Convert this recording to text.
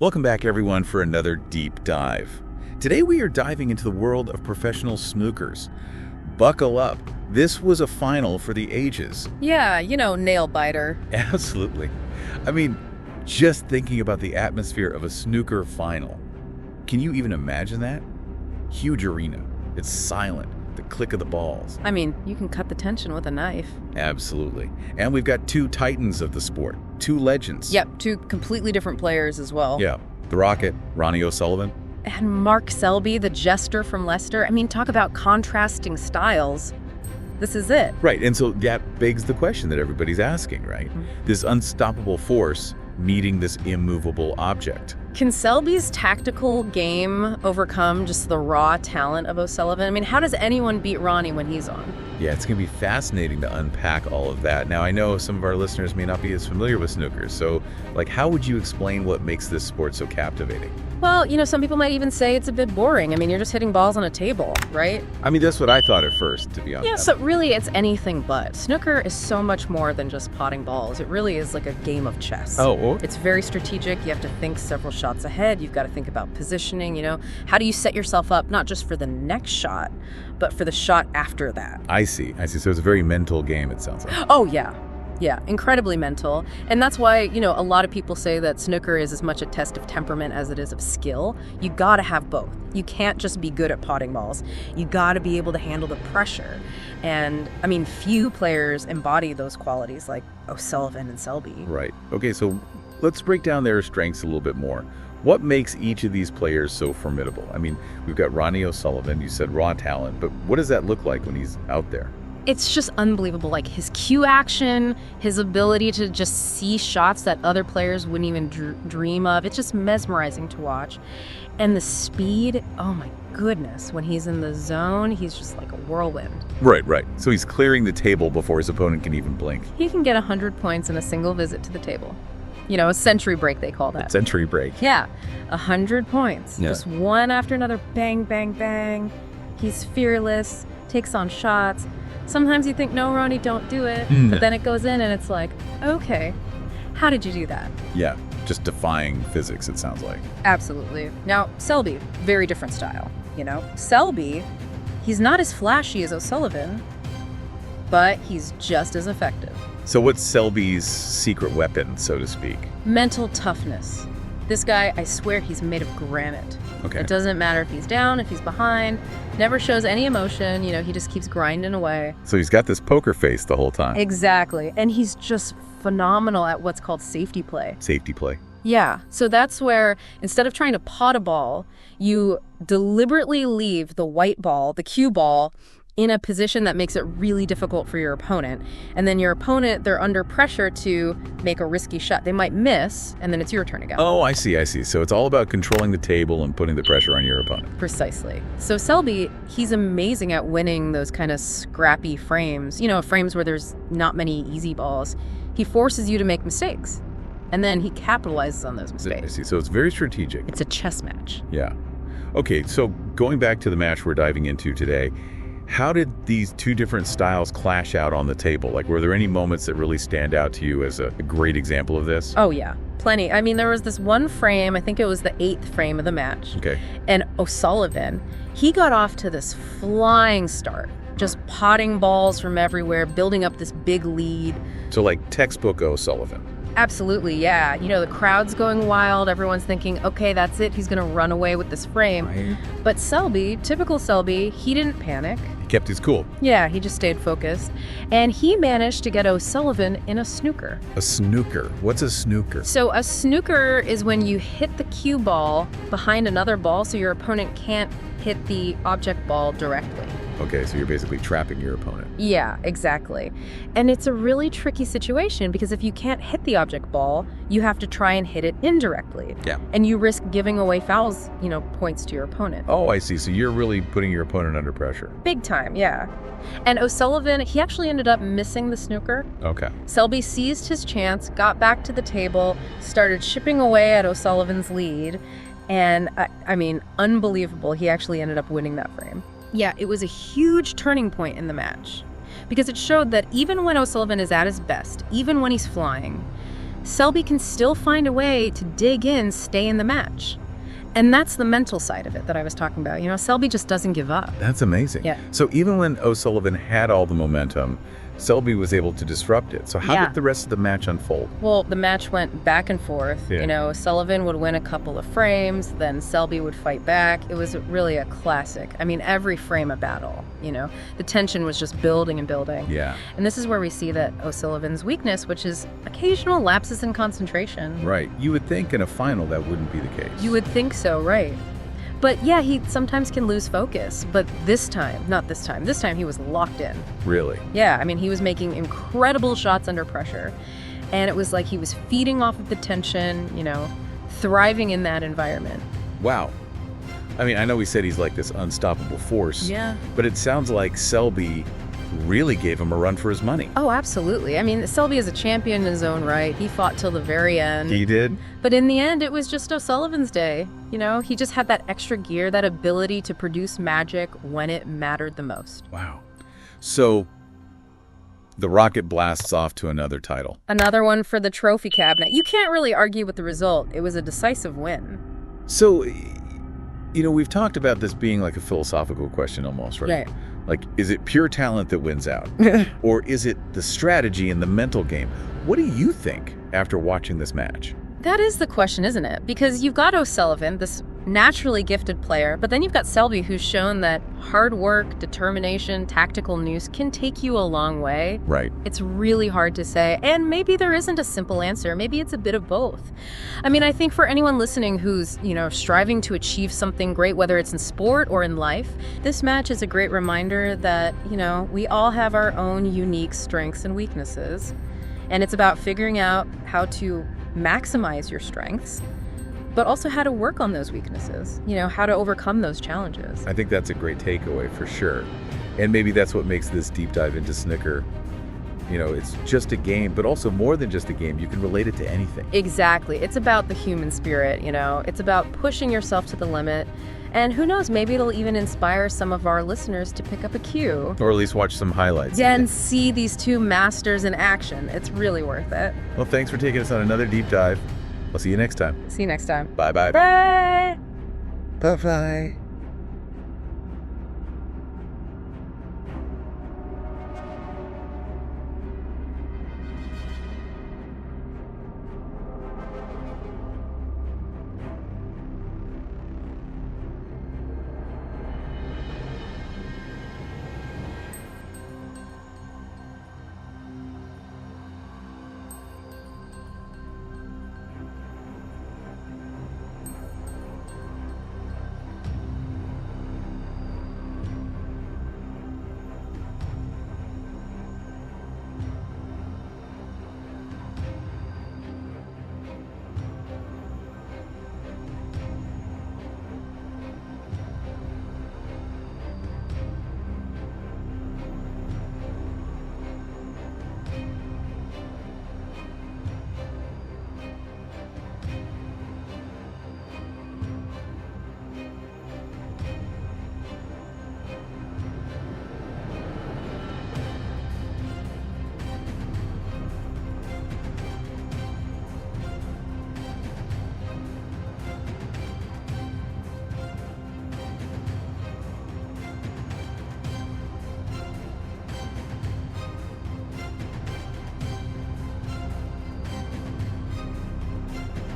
Welcome back, everyone, for another deep dive. Today we are diving into the world of professional snookers. Buckle up. This was a final for the ages. Yeah, nail biter. Absolutely. I mean, just thinking about the atmosphere of a snooker final. Can you even imagine that? Huge arena. It's silent. The click of the balls. I mean, you can cut the tension with a knife. Absolutely. And we've got two titans of the sport. Two legends. Yep, two completely different players as well. Yeah. The Rocket, Ronnie O'Sullivan. And Mark Selby, the Jester from Leicester. I mean, talk about contrasting styles. This is it. Right, and so that begs the question that everybody's asking, right? Mm-hmm. This unstoppable force meeting this immovable object. Can Selby's tactical game overcome just the raw talent of O'Sullivan? I mean, how does anyone beat Ronnie when he's on? Yeah, it's going to be fascinating to unpack all of that. Now, I know some of our listeners may not be as familiar with snooker, so, how would you explain what makes this sport so captivating? Well, some people might even say it's a bit boring. I mean, you're just hitting balls on a table, right? I mean, that's what I thought at first, to be honest. Yeah, so really it's anything but. Snooker is so much more than just potting balls. It really is like a game of chess. Oh. It's very strategic. You have to think several shots ahead. You've got to think about positioning, How do you set yourself up, not just for the next shot, but for the shot after that? I see. So it's a very mental game, it sounds like. Oh, yeah. Yeah, incredibly mental. And that's why, a lot of people say that snooker is as much a test of temperament as it is of skill. You gotta have both. You can't just be good at potting balls. You gotta be able to handle the pressure. And, I mean, few players embody those qualities like O'Sullivan and Selby. Right. Okay, so let's break down their strengths a little bit more. What makes each of these players so formidable? I mean, we've got Ronnie O'Sullivan, you said raw talent, but what does that look like when he's out there? It's just unbelievable, like his cue action, his ability to just see shots that other players wouldn't even dream of. It's just mesmerizing to watch. And the speed, oh my goodness, when he's in the zone, he's just like a whirlwind. Right. So he's clearing the table before his opponent can even blink. He can get 100 points in a single visit to the table. A century break, they call that. A century break. Yeah, 100 points. Yeah. Just one after another, bang, bang, bang. He's fearless, takes on shots. Sometimes you think, no, Ronnie, don't do it. But then it goes in and it's like, okay, how did you do that? Yeah, just defying physics, it sounds like. Absolutely. Now, Selby, very different style. Selby, he's not as flashy as O'Sullivan, but he's just as effective. So what's Selby's secret weapon, so to speak? Mental toughness. This guy, I swear, he's made of granite. Okay. It doesn't matter if he's down, if he's behind, never shows any emotion, he just keeps grinding away. So he's got this poker face the whole time. Exactly. And he's just phenomenal at what's called safety play. Safety play. Yeah. So that's where, instead of trying to pot a ball, you deliberately leave the white ball, the cue ball, in a position that makes it really difficult for your opponent. And then your opponent, they're under pressure to make a risky shot. They might miss, and then it's your turn again. Oh, I see. So it's all about controlling the table and putting the pressure on your opponent. Precisely. So Selby, he's amazing at winning those kind of scrappy frames, frames where there's not many easy balls. He forces you to make mistakes, and then he capitalizes on those mistakes. I see. So it's very strategic. It's a chess match. Yeah. Okay, so going back to the match we're diving into today, how did these two different styles clash out on the table? Were there any moments that really stand out to you as a great example of this? Oh, yeah. Plenty. I mean, there was this one frame, I think it was the 8th frame of the match. Okay. And O'Sullivan, he got off to this flying start, just potting balls from everywhere, building up this big lead. So textbook O'Sullivan. Absolutely, yeah. The crowd's going wild. Everyone's thinking, okay, that's it. He's going to run away with this frame. Right. But Selby, typical Selby, he didn't panic. He kept his cool. Yeah, he just stayed focused. And he managed to get O'Sullivan in a snooker. A snooker? What's a snooker? So a snooker is when you hit the cue ball behind another ball so your opponent can't hit the object ball directly. Okay, so you're basically trapping your opponent. Yeah, exactly. And it's a really tricky situation because if you can't hit the object ball, you have to try and hit it indirectly. Yeah. And you risk giving away fouls, points to your opponent. Oh, I see. So you're really putting your opponent under pressure. Big time, yeah. And O'Sullivan, he actually ended up missing the snooker. Okay. Selby seized his chance, got back to the table, started chipping away at O'Sullivan's lead. And, I mean, unbelievable. He actually ended up winning that frame. Yeah, it was a huge turning point in the match because it showed that even when O'Sullivan is at his best, even when he's flying, Selby can still find a way to dig in, stay in the match. And that's the mental side of it that I was talking about. Selby just doesn't give up. That's amazing. Yeah. So even when O'Sullivan had all the momentum, Selby was able to disrupt it. So how did the rest of the match unfold? Well, the match went back and forth. Yeah. Sullivan would win a couple of frames, then Selby would fight back. It was really a classic. I mean, every frame a battle, The tension was just building and building. Yeah. And this is where we see that O'Sullivan's weakness, which is occasional lapses in concentration. Right. You would think in a final that wouldn't be the case. You would think so, right. But yeah, he sometimes can lose focus. But this time he was locked in. Really? Yeah, I mean, he was making incredible shots under pressure. And it was like he was feeding off of the tension, thriving in that environment. Wow. I mean, I know we said he's like this unstoppable force. Yeah. But it sounds like Selby really gave him a run for his money. Oh, absolutely. I mean, Selby is a champion in his own right. He fought till the very end. He did? But in the end, it was just O'Sullivan's day. He just had that extra gear, that ability to produce magic when it mattered the most. Wow. So the rocket blasts off to another title. Another one for the trophy cabinet. You can't really argue with the result. It was a decisive win. So, we've talked about this being like a philosophical question almost, right? Right. Like, is it pure talent that wins out? Or is it the strategy and the mental game? What do you think after watching this match? That is the question, isn't it? Because you've got O'Sullivan, this naturally gifted player, but then you've got Selby, who's shown that hard work, determination, tactical nous can take you a long way. Right. It's really hard to say, and maybe there isn't a simple answer. Maybe it's a bit of both. I mean, I think for anyone listening who's, striving to achieve something great, whether it's in sport or in life, this match is a great reminder that, we all have our own unique strengths and weaknesses. And it's about figuring out how to maximize your strengths, but also how to work on those weaknesses, how to overcome those challenges. I think that's a great takeaway for sure. And maybe that's what makes this deep dive into snooker. It's just a game, but also more than just a game. You can relate it to anything. Exactly. It's about the human spirit, It's about pushing yourself to the limit. And who knows, maybe it'll even inspire some of our listeners to pick up a cue. Or at least watch some highlights. Yeah, and see these two masters in action. It's really worth it. Well, thanks for taking us on another deep dive. I'll see you next time. See you next time. Bye-bye. Bye. Bye-bye.